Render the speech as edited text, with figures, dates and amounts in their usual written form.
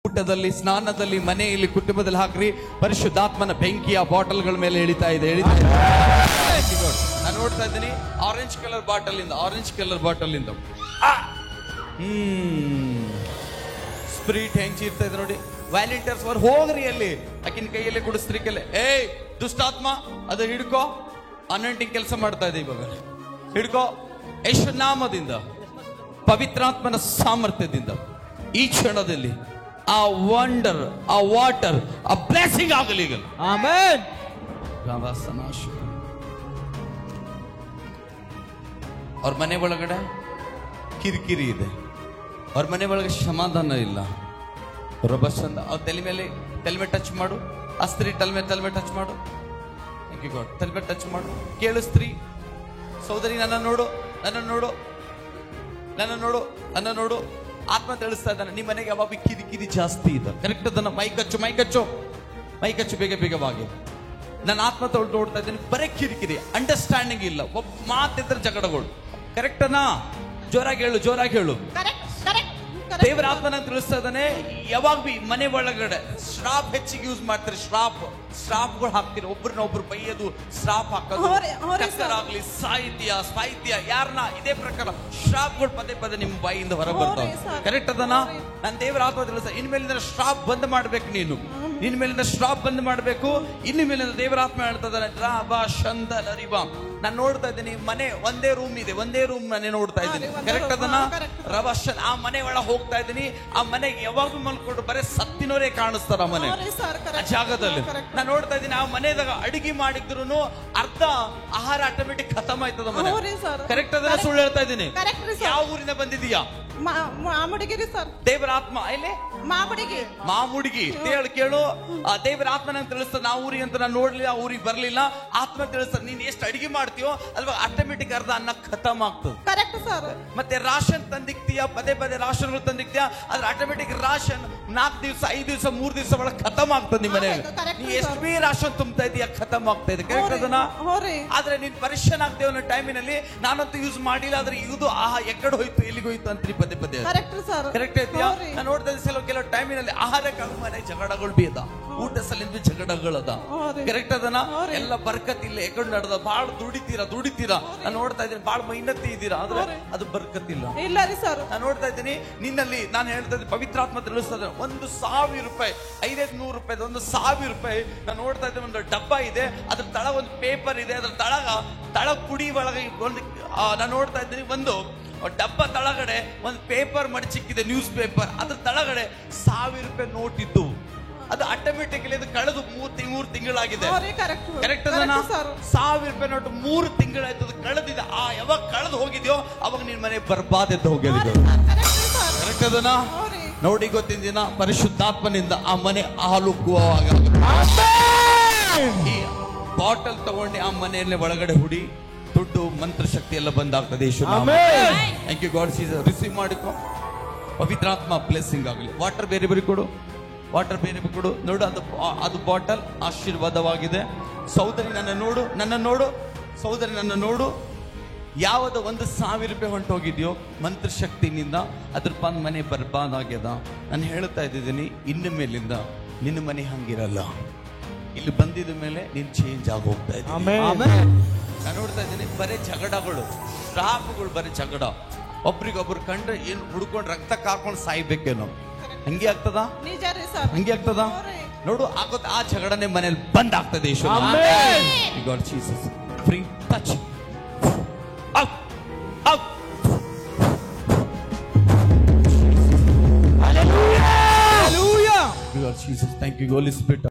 ಊಟದಲ್ಲಿ, ಸ್ನಾನದಲ್ಲಿ, ಮನೆಯಲ್ಲಿ, ಕುಟುಂಬದಲ್ಲಿ ಹಾಕ್ರಿ. ಪರಿಶುದ್ಧಾತ್ಮನ ಬೆಂಕಿಯ ಬಾಟಲ್ಗಳ ಮೇಲೆ ಎಳಿತಾ ಇದೆ. ನಾನು ನೋಡ್ತಾ ಇದ್ದೀನಿ ಆರೆಂಜ್ ಕಲರ್ ಬಾಟಲ್ ಇಂದ ಸ್ಪಿರಿಟ್ ಹೆಂಚಿರ್ತಾ ಇದೆ ನೋಡಿ. ವ್ಯಾಲೆಂಟರ್ಸ್ ಅವರು ಹೋಗ್ರಿ ಅಲ್ಲಿ ಆಕಿನ ಕೈಯಲ್ಲಿ ಕುಡಿಸ್ತ್ರಿ ಕಲೆ. ಏಯ್ ದುಷ್ಟಾತ್ಮ, ಅದು ಹಿಡ್ಕೋ. ಅನಂಟಿಂಗ್ ಕೆಲಸ ಮಾಡ್ತಾ ಇದೆ ಇವಾಗ. ಹಿಡ್ಕೋ. ಯೇಸು ನಾಮದಿಂದ, ಪವಿತ್ರಾತ್ಮನ ಸಾಮರ್ಥ್ಯದಿಂದ ಈ ಕ್ಷಣದಲ್ಲಿ ಆ ವಂಡರ್, ಆ ವಾಟರ್, ಆ ಬ್ಲೆಸ್ಸಿಂಗ್ ಆಗಲಿ ಈಗ. ಆಮೆನ್. ಅವ್ರ ಮನೆ ಒಳಗಡೆ ಕಿರಿಕಿರಿ ಇದೆ, ಅವ್ರ ಮನೆ ಒಳಗೆ ಸಮಾಧಾನ ಇಲ್ಲ. ರೊಬಸಂದ ಅವ್ರ ತಲೆ ಮೇಲೆ ಟಚ್ ಮಾಡು. ಆ ಸ್ತ್ರೀ ತಲೆ ಮೇಲೆ ಟಚ್ ಮಾಡು. ತಲೆ ಮೇಲೆ ಟಚ್ ಮಾಡು. ಕೇಳು ಸ್ತ್ರೀ, ಸೋದರಿ, ನನ್ನ ನೋಡು. ಆತ್ಮ ತಿಳಿಸ್ತಾ ಇದ್ದಾನೆ, ನಿಮ್ಮ ಮನೆಗೆ ಯಾವಾಗ ಕಿರಿಕಿರಿ ಜಾಸ್ತಿ ಇದೆ. ಕರೆಕ್ಟ್ ಅದನ್ನ ಮೈ ಕಚ್ಚು ಬೇಗವಾಗಿ. ನನ್ನ ಆತ್ಮ ನೋಡ್ತಾ ಇದ್ದೀನಿ, ಬರೀ ಕಿರಿಕಿರಿ, ಅಂಡರ್ಸ್ಟ್ಯಾಂಡಿಂಗ್ ಇಲ್ಲ. ಒಬ್ಬ ಮಾತಿದ್ರೆ ಜಗಳಗಳು. ಕರೆಕ್ಟ್ ಅನಾ? ಜೋರಾಗಿ ಹೇಳು. ದೇವರ ಆತ್ಮ ನಂಗೆ ತಿಳಿಸ್ತಾ ಇದ್ದಾನೆ, ಯಾವಾಗ ಬಿ ಮನೆ ಒಳಗಡೆ ಶ್ರಾಪ್ ಹೆಚ್ಚಿಗೆ ಯೂಸ್ ಮಾಡ್ತಾರೆ. ಶ್ರಾಪ್ಗಳು ಹಾಕ್ತೀರಿ, ಒಬ್ರನ್ನೊಬ್ರು ಬೈಯೋದು, ಶ್ರಾಪ್ ಹಾಕೋದು, ಕಕ್ಕರಾಗ್ಲಿ, ಸಾಹಿತ್ಯ ಯಾರನ್ನ ಇದೇ ಪ್ರಕಾರ ಶ್ರಾಪ್ಗಳು ಪದೇ ನಿಮ್ಮ ಬಾಯಿಯಿಂದ ಹೊರ ಬರ್ತಾವೆ. ಕರೆಕ್ಟ್ ಅದನ್ನ? ನಾನು ದೇವರ ಆತ್ಮ ತಿಳಿಸ್ತಾ, ಇನ್ಮೇಲಿಂದ ಶ್ರಾಪ್ ಬಂದ್ ಮಾಡ್ಬೇಕು. ನಿನ್ನ ಮೇಲಿಂದ ಶ್ರಾಪ್ ಬಂದ್ ಮಾಡ್ಬೇಕು. ಇನ್ನು ಮೇಲಿಂದ ದೇವರ ಆತ್ಮ ಹೇಳ್ತಾ ಇದ್ದಾನೆ, ನಾನು ನೋಡ್ತಾ ಇದ್ದೀನಿ ಮನೆ ಒಂದೇ ರೂಮ್ ಮನೆ ನೋಡ್ತಾ ಇದ್ದೀನಿ. ಕರೆಕ್ಟ್ ಅದನ್ನ? ಆ ಮನೆ ಒಳಗೆ ಹೋಗ್ತಾ ಇದ್ದೀನಿ. ಆ ಮನೆಗೆ ಯಾವಾಗ್ಲೂ ಮಲ್ಕೊಂಡು ಬರೀ ಸತ್ತಿನವರೇ ಕಾಣಿಸ್ತಾರ ಆ ಮನೆ, ಆ ಜಾಗದಲ್ಲಿ. ನಾನು ನೋಡ್ತಾ ಇದ್ದೀನಿ ಆ ಮನೆದಾಗ ಅಡಿಗೆ ಮಾಡಿದ್ರು ಅರ್ಧ ಆಹಾರ ಆಟೋಮೆಟಿಕ್ ಖತಮ್ ಆಯ್ತದ ಮನೆ. ಕರೆಕ್ಟ್ ಅದನ್ನ? ಸುಳ್ಳು ಹೇಳ್ತಾ ಇದ್ದೀನಿ? ಯಾವ ಊರಿಂದ ಬಂದಿದೀಯಾ? ಮಾಮುಡಿಗಿರಿ ಸರ್. ದೇವರ ಆತ್ಮ ಇಲ್ಲಿ ಮಾಮುಡಿಗಿ ಕೇಳು. ದೇವರ ಆತ್ಮ ನಂಗೆ ತಿಳಿಸ್ತದೆ, ಆ ಊರಿಗೆ ಅಂತ ನಾನು ನೋಡ್ಲಿಲ್ಲ, ಆ ಊರಿಗೆ ಬರ್ಲಿಲ್ಲ. ಆತ್ಮ ತಿಳಿಸ್ತದೆ, ನೀನ್ ಎಷ್ಟು ಅಡಿಗೆ ಮಾಡ್ತೀಯೋ ಅಲ್ವಾ ಆಟೋಮೆಟಿಕ್ ಅರ್ಧ ಅನ್ನ ಖತಮ್ ಆಗ್ತದೆ. Correct sir. ಮತ್ತೆ ರಾಷನ್ ತಂದಿಕ್ತೀಯ, ಪದೇ ರಾಷನ್ಗಳು ತಂದಿಕ್ತೀಯ, ಅದ್ರ ಆಟೋಮೆಟಿಕ್ ರಾಷನ್ 4 ದಿವಸ 5 ದಿವಸ 3 ದಿವಸ ಒಳಗೆ ಖತಮ್ ಆಗ್ತದೆ. ನಿಮ್ಮ ಮನೆಗೆ ನೀ ಎಷ್ಟು ಬಿ ರಾಷನ್ ತುಂಬ್ತಾ ಇದೀಯ, ಖತಮ್ ಆಗ್ತಾ ಇದೆ. ಕರೆಕ್ಟ್ ಅದನ್ನ? ಆದ್ರೆ ನೀನ್ ಪರಿಶನ್ ಆಗ್ತೇವೆ ಅನ್ನೋ ಟೈಮಿನಲ್ಲಿ ನಾನಂತೂ ಯೂಸ್ ಮಾಡಿಲ್ಲ, ಆದ್ರೆ ಇದು ಎಕ್ಕಡೆ ಹೋಯ್ತು, ಎಲ್ಲಿಗೆ ಹೋಯ್ತು ಅಂತ ಪದೇ ಕರೆಕ್ಟ್ ಐತಿಯಾ? ನಾನು ನೋಡ್ತಾ ಇದ್ದೆ ಕೆಲವು ಟೈಮಿನಲ್ಲಿ ಆಹಾರಕ್ಕಾಗ ಮನೆ ಜಗಳಗಳು ಬಿ ಅದ, ಊಟ ಸಲಿಂದ ಜಗಳಗಳದ. ಕರೆಕ್ಟ್ ಅದನ್ನ? ಎಲ್ಲ ಬರ್ಕತ್ತಿಲ್ಲ, ಎಕಡೆ ನಡೆದ, ಬಾಳ್ ದುಡಿತೀರಾ. ನಾನು ನೋಡ್ತಾ ಇದ್ದೀನಿ ಬಾಳ್ ಮೈನತ್ತಿ ಇದ್ದೀರಾ, ಆದ್ರೆ ಅದು ಬರ್ಕತ್ತಿಲ್ಲ. ನಾನು ನೋಡ್ತಾ ಇದ್ದೀನಿ ನಿನ್ನಲ್ಲಿ, ನಾನು ಹೇಳ್ತಾ ಇದ್ದೀನಿ ಪವಿತ್ರಾತ್ಮ ತಿಳಿಸ್ತದೆ, 1,000 ರೂಪಾಯಿ, 500 ರೂಪಾಯಿ, 1,000 ರೂಪಾಯಿ. ನಾನು ನೋಡ್ತಾ ಇದ್ದೀನಿ ಒಂದು ಡಬ್ಬ ಇದೆ, ಅದ್ರ ತಳ ಒಂದು ಪೇಪರ್ ಇದೆ, ಅದ್ರ ತಳ ಪುಡಿ ಒಳಗೆ ಒಂದು ನಾನು ನೋಡ್ತಾ ಇದ್ದೀನಿ ಒಂದು ಡಬ್ಬ ತಳಗಡೆ ಒಂದು ಪೇಪರ್ ಮಡಚಿಕ್ಕಿದೆ, ನ್ಯೂಸ್ ಪೇಪರ್. ಅದ್ರ ತಳಗಡೆ 1,000 ರೂಪಾಯಿ ನೋಟ್ ಇದ್ದು, ಅದು ಆಟೋಮೆಟಿಕಲಿ ಅದು ಕಳೆದು 3 ತಿಂಗಳಾಗಿದೆ. ಕರೆಕ್ಟ್ ಅದನ್ನ? 1,000 ರೂಪಾಯಿ ನೋಟ್ 3 ತಿಂಗಳಾಯ್ತು, ಅದು ಕಳೆದಿದೆ. ಯಾವಾಗ ಕಳೆದು ಹೋಗಿದ್ಯೋ ಅವಾಗ ನಿನ್ ಮನೆ ಬರ್ಬಾದ್ ಎದ್ದು ಹೋಗಿದೆ. ಕರೆಕ್ಟ್ ಅದನ್ನ? ನೋಡಿ, ಗೊತ್ತಿನ ದಿನ ಪರಿಶುದ್ಧಾತ್ಮನಿಂದ ಆ ಮನೆ ಹಾಲುಕ್ಕುವಾಗ ಈ ಬಾಟಲ್ ತಗೊಂಡು ಆ ಮನೆಯಲ್ಲೇ ಒಳಗಡೆ ಹುಡಿ, ದುಡ್ಡು, ಮಂತ್ರ ಶಕ್ತಿ ಎಲ್ಲ ಬಂದಾಗ್ತದೆ. Thank you God. ರಿಸೀವ್ ಮಾಡಿಕೊ. ಪವಿತ್ರಾತ್ಮ ಬ್ಲೆಸ್ಸಿಂಗ್ ಆಗಲಿ. ವಾಟರ್ ಬೇರೆ ಕೊಡು. ನೋಡು, ಅದು ಬಾಟಲ್ ಆಶೀರ್ವಾದವಾಗಿದೆ. ಸಹೋದರಿ ನನ್ನ ನೋಡು. ಯಾವ್ದು 1,000 ರೂಪಾಯಿ ಹೊಂಟೋಗಿದ್ಯೋ ಮಂತ್ರ ಶಕ್ತಿನಿಂದ ಅದ್ರ ಮನೆ ಬರ್ಬಾದಾಗ್ಯದ. ನಾನು ಹೇಳ್ತಾ ಇದ್ದೀನಿ, ಇನ್ನು ಮೇಲಿಂದ ನಿನ್ನ ಮನೆ ಹಂಗಿರಲ್ಲ. ಇಲ್ಲಿ ಬಂದಿದ ಮೇಲೆ ನೀನ್ ಚೇಂಜ್ ಆಗಿ ಹೋಗ್ತಾ ಇದ್ದೀನಿ. ನಾನು ನೋಡ್ತಾ ಇದ್ದೀನಿ ಬರೀ ಜಗಳಗಳು, ಶ್ರಾಪಗಳು, ಬರೀ ಜಗಳ. ಒಬ್ರಿಗೊಬ್ರು ಕಂಡ್ರೆ ಏನ್ ಹುಡ್ಕೊಂಡು ರಕ್ತ ಕಾಕೊಂಡು ಸಾಯ್ಬೇಕೇನೋ, ಹಂಗೆ ಆಗ್ತದ? ನೋಡು, ಆಗೋದು ಆ ಜಗಳನೆ ಮನೇಲಿ ಬಂದ್ ಆಗ್ತದೆ. Free touch. Hallelujah. Jesus, thank you, Holy Spirit.